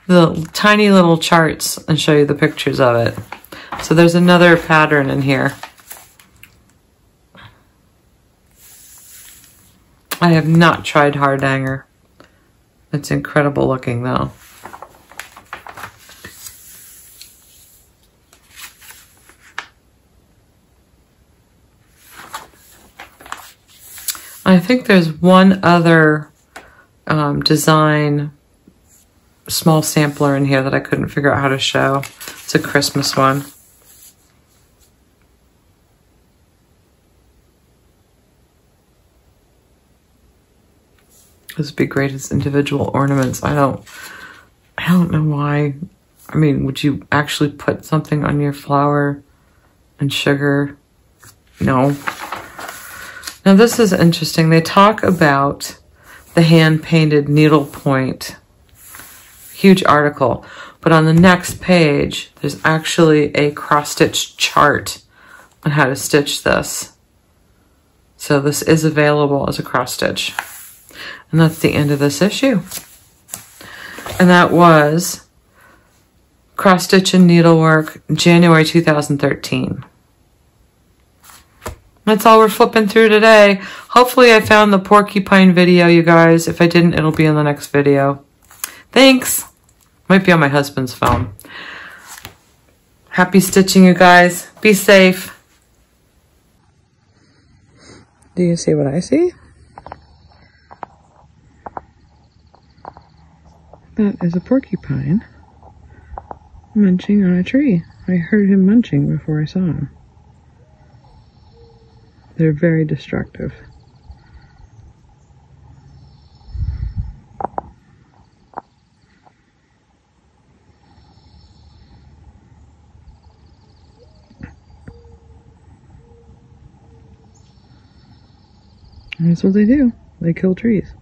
the tiny little charts and show you the pictures of it. So there's another pattern in here. I have not tried Hardanger. It's incredible looking though. I think there's one other design small sampler in here that I couldn't figure out how to show. It's a Christmas one. This would be great as individual ornaments. I don't know why. I mean, would you actually put something on your flour and sugar? No. Now this is interesting. They talk about the hand-painted needlepoint. Huge article. But on the next page, there's actually a cross-stitch chart on how to stitch this. So this is available as a cross-stitch. And that's the end of this issue. And that was Cross-Stitch and Needlework, January 2013. That's all we're flipping through today. Hopefully I found the porcupine video, you guys. If I didn't, it'll be in the next video. Thanks. Might be on my husband's phone. Happy stitching, you guys. Be safe. Do you see what I see? That is a porcupine munching on a tree. I heard him munching before I saw him. They're very destructive. And that's what they do. They kill trees.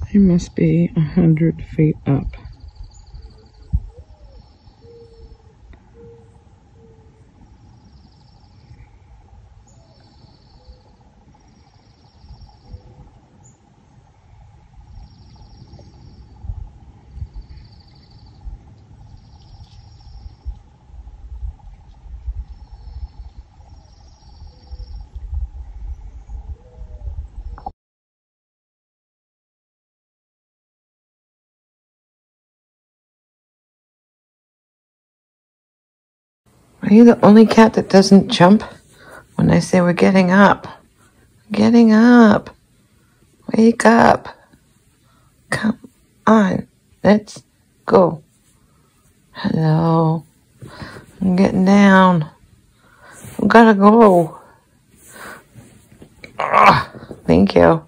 He must be 100 feet up. Are you the only cat that doesn't jump when I say we're getting up? Getting up. Wake up. Come on. Let's go. Hello. I'm getting down. We gotta go. Thank you.